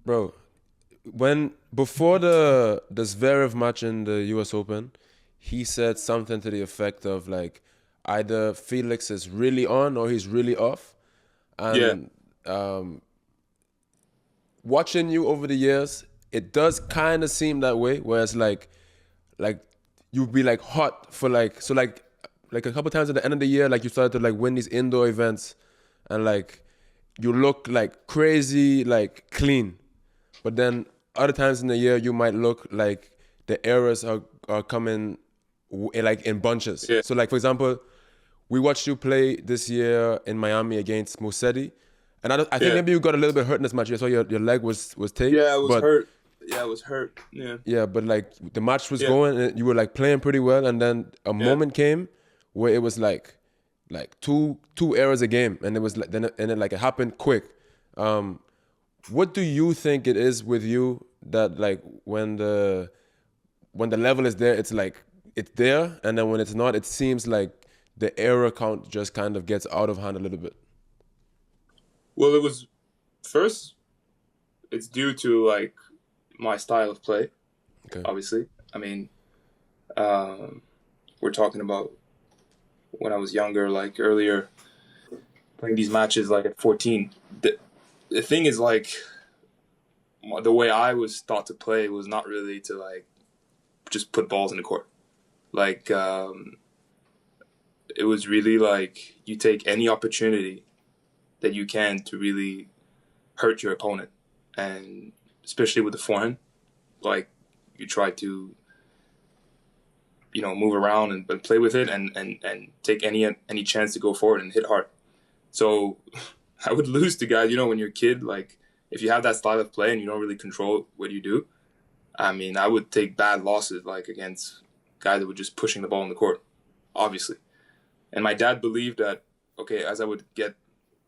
Bro, when before the Zverev match in the U.S. Open, he said something to the effect of like either Felix is really on or he's really off, Yeah, and watching you over the years, it does kind of seem that way. Whereas like you'd be like hot for like a couple times at the end of the year, like you started to like win these indoor events, and like you look like crazy, like clean. But then other times in the year, you might look like the errors are coming like in bunches. yeah, So like for example, we watched you play this year in Miami against Musetti, and I think yeah, maybe you got a little bit hurt in this match. I saw your leg was yeah. I taped, was but hurt. Yeah, I was hurt. Yeah, yeah, but like the match was yeah, going, and you were like playing pretty well, and then a yeah. moment came where it was like two errors a game, and it was like and it like it happened quick. Um, what do you think it is with you that like when the level is there, it's like it's there, and then when it's not, it seems like the error count just kind of gets out of hand a little bit. Well, it was first. It's due to like my style of play. Okay. Obviously, I mean, um, we're talking about when I was younger, like earlier, playing these matches like at 14. The thing is like the way I was taught to play was not really to like just put balls in the court. Like it was really like you take any opportunity that you can to really hurt your opponent, and especially with the forehand, like you try to move around and play with it and take any chance to go forward and hit hard. So I would lose to guys, when you're a kid, like if you have that style of play and you don't really control what you do, I mean, I would take bad losses like against guys that were just pushing the ball in the court, obviously. And my dad believed that, okay, as I would get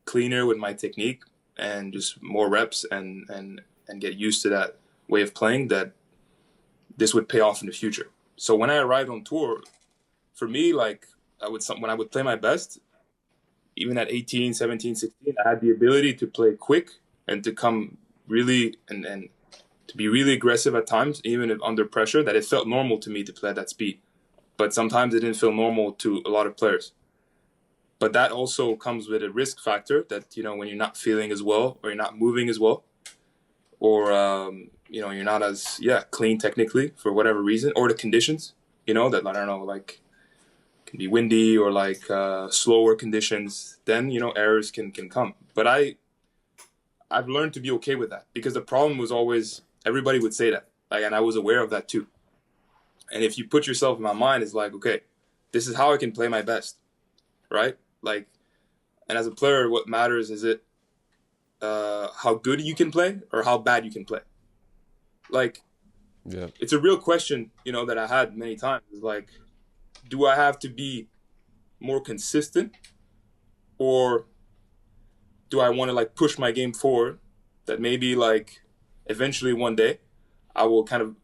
cleaner with my technique and just more reps and get used to that way of playing, that this would pay off in the future. So when I arrived on tour, for me, like when I would play my best, even at 18, 17, 16, I had the ability to play quick and to come really and to be really aggressive at times, even if under pressure, that it felt normal to me to play at that speed. But sometimes it didn't feel normal to a lot of players. But that also comes with a risk factor that, when you're not feeling as well or you're not moving as well or, you're not as, clean technically for whatever reason, or the conditions, that, I don't know, like can be windy or like slower conditions, then, errors can come. But I've learned to be okay with that, because the problem was always everybody would say that, like, and I was aware of that too. And if you put yourself in my mind, it's like, okay, this is how I can play my best, right? Like, and as a player, what matters is it how good you can play or how bad you can play. Like, Yeah. it's a real question, that I had many times. Is like, do I have to be more consistent, or do I want to like push my game forward? That maybe like eventually one day I will kind of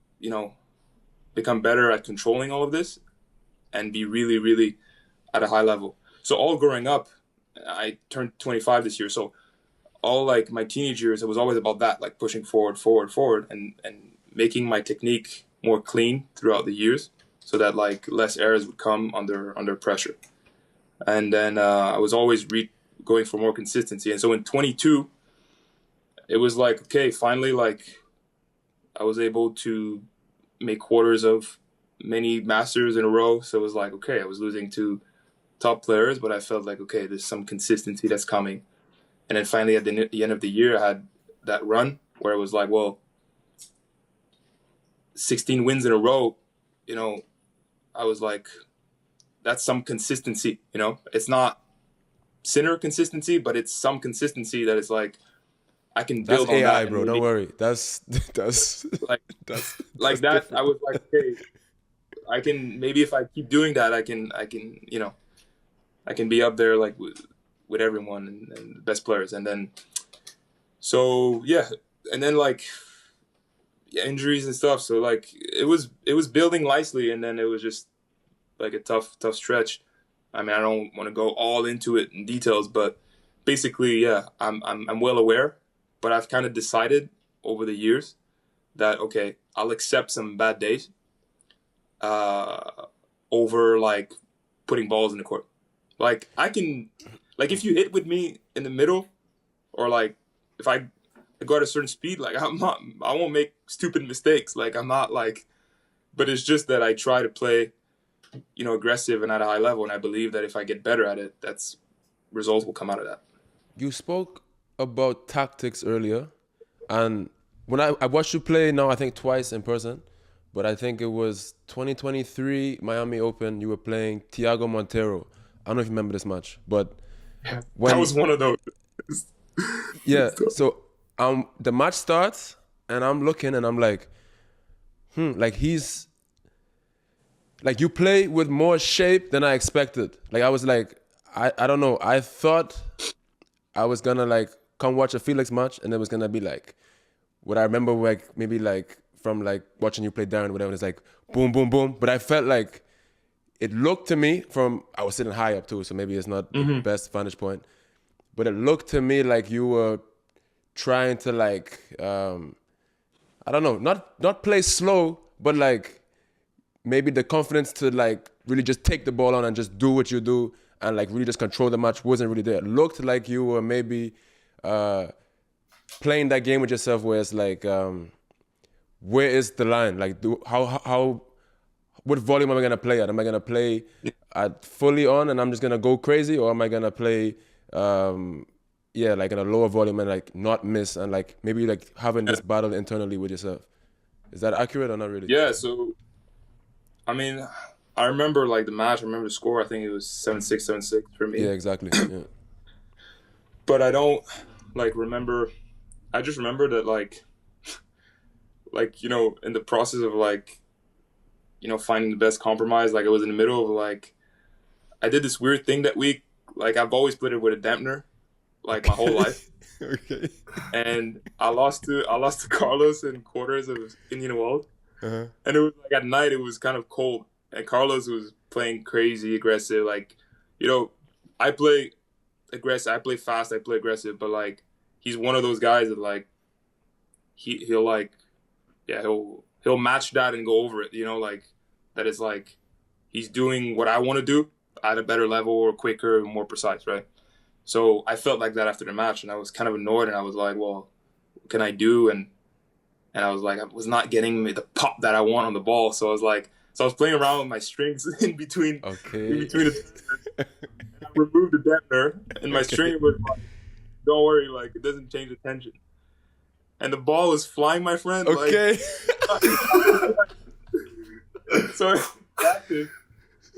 become better at controlling all of this and be really, really at a high level. So all growing up, I turned 25 this year. So all like my teenage years, it was always about that, like pushing forward, forward, forward, and making my technique more clean throughout the years, so that like less errors would come under pressure. And then I was always going for more consistency. And so in 22, it was like, okay, finally, like I was able to make quarters of many Masters in a row. So it was like, okay, I was losing to top players, but I felt like, okay, there's some consistency that's coming. And then finally, at the end of the year, I had that run where it was like, well, 16 wins in a row, I was like, that's some consistency, It's not sinner consistency, but it's some consistency that is like, I can That's build on AI, that and bro. Don't maybe worry. That's like that's like that. I different. was like, okay, I can maybe if I keep doing that, I can be up there like with everyone and the best players. And then so yeah, and then like yeah, injuries and stuff. So like it was building nicely, and then it was just like a tough stretch. I mean, I don't want to go all into it in details, but basically, yeah, I'm well aware, but I've kind of decided over the years that, okay, I'll accept some bad days over like putting balls in the court. Like I can, like if you hit with me in the middle, or like if I go at a certain speed, like I won't make stupid mistakes. Like I'm not like, but it's just that I try to play, aggressive and at a high level, and I believe that if I get better at it, that's results will come out of that. You spoke about tactics earlier, and when I watched you play now, I think twice in person, but I think it was 2023 Miami Open. You were playing Thiago Monteiro. I don't know if you remember this match, but That was one of those. Yeah, so the match starts, and I'm looking, and I'm like, like he's, like you play with more shape than I expected. Like I was like, I don't know. I thought I was gonna like come watch a Felix match, and it was gonna be like what I remember, like maybe like from like watching you play Darren, whatever. It's like boom, boom, boom. But I felt like it looked to me I was sitting high up too, so maybe it's not the best vantage point. But it looked to me like you were trying to like, I don't know, not play slow, but like maybe the confidence to like really just take the ball on and just do what you do and like really just control the match wasn't really there. It looked like you were maybe playing that game with yourself where it's like, where is the line? Like, what volume am I gonna play at? Am I gonna play at fully on and I'm just gonna go crazy, or am I gonna play, like in a lower volume and like not miss and like maybe like having this battle internally with yourself? Is that accurate or not really? Yeah. So, I mean, I remember like the match. I remember the score. I think it was 7-6, 7-6 for me. Yeah, exactly. Yeah. But I don't like remember. I just remember that like in the process of like finding the best compromise, like I was in the middle of like I did this weird thing that week. Like I've always played it with a dampener, like my whole life. Okay. And I lost to Carlos in quarters of Indian Wells. Uh-huh. And it was like at night it was kind of cold, and Carlos was playing crazy aggressive. Like, I play aggressive, I play fast, I play aggressive, but like he's one of those guys that like he'll like he'll match that and go over it. Like that is like he's doing what I want to do at a better level or quicker and more precise, right? So I felt like that after the match, and I was kind of annoyed, and I was like, well, what can I do? And I was like, I was not getting the pop that I want on the ball. So I was playing around with my strings in between the and I removed the dampener, and my string was like, don't worry, like it doesn't change the tension. And the ball was flying, my friend. Okay. So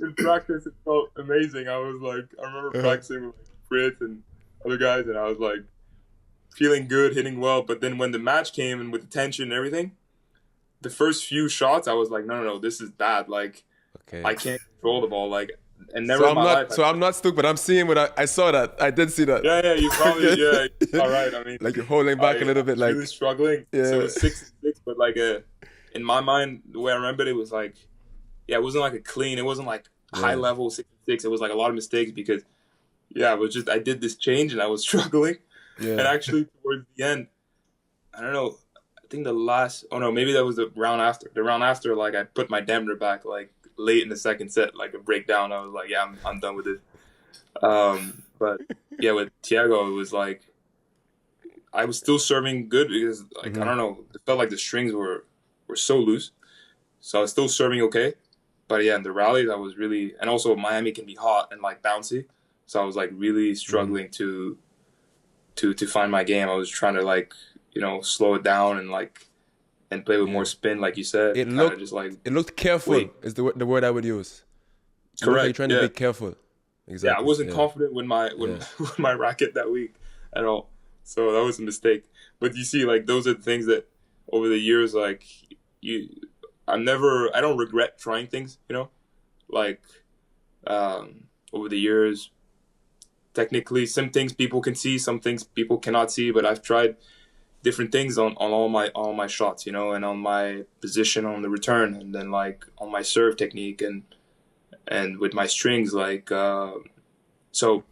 in practice, it felt amazing. I was like, I remember practicing with Fritz and other guys, and I was like feeling good, hitting well. But then when the match came and with the tension and everything, the first few shots, I was like, no, this is bad. Like, I can't control the ball. Like, and never in my life. So I'm not stupid, but I'm seeing what I saw that. I did see that. Yeah, you probably, all right. I mean, like you're holding back a little bit, like really struggling. Yeah. So it was 6-6, but like in my mind, the way I remembered it was like, it wasn't like a clean. It wasn't like high level 6-6. It was like a lot of mistakes because, it was just I did this change and I was struggling. Yeah. And actually towards the end, I don't know. I think maybe that was the round after. The round after, like I put my dampener back like late in the second set, like a breakdown. I was like, I'm done with it. But with Thiago, it was like I was still serving good because like I don't know, it felt like the strings were so loose, so I was still serving okay. But in the rallies, I was really, and also Miami can be hot and like bouncy, so I was like really struggling to find my game. I was trying to like slow it down and play with more spin, like you said. It looked careful. Wait. Is the word I would use. Correct. You're trying to be careful. Exactly. Yeah, I wasn't confident with my racket that week at all. So that was a mistake. But you see, like those are the things that over the years, like I don't regret trying things. Like over the years, technically, some things people can see, some things people cannot see. But I've tried different things on all my shots, and on my position on the return, and then like on my serve technique and with my strings, like so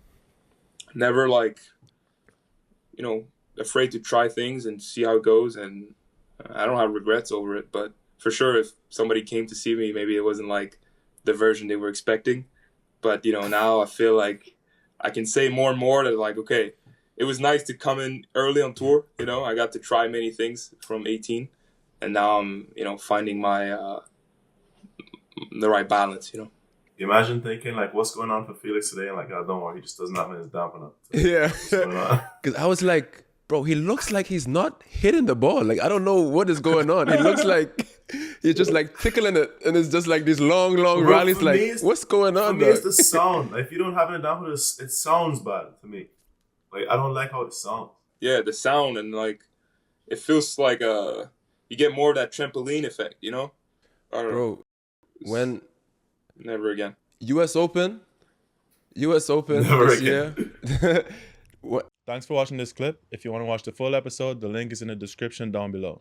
never like afraid to try things and see how it goes. And I don't have regrets over it. But for sure, if somebody came to see me, maybe it wasn't like the version they were expecting. But, you know, now I feel like I can say more and more that, like, okay, it was nice to come in early on tour. You know, I got to try many things from 18. And now I'm, you know, finding my the right balance, you know. Imagine thinking, like, what's going on for Felix today? And like, oh, don't worry, he just doesn't have his dampen up. Yeah. What's going on? Because I was like, bro, he looks like he's not hitting the ball. Like, I don't know what is going on. He looks like he's just like tickling it. And it's just like these long rallies. Like, what's going on? For me, it's the sound. Like, if you don't have it dampen, it sounds bad to me. Like, I don't like how it sounds. Yeah, the sound, and like, it feels like you get more of that trampoline effect, you know? I don't know. Bro, when... Never again. US Open Never this again. year. Thanks for watching this clip. If you want to watch the full episode, the link is in the description down below.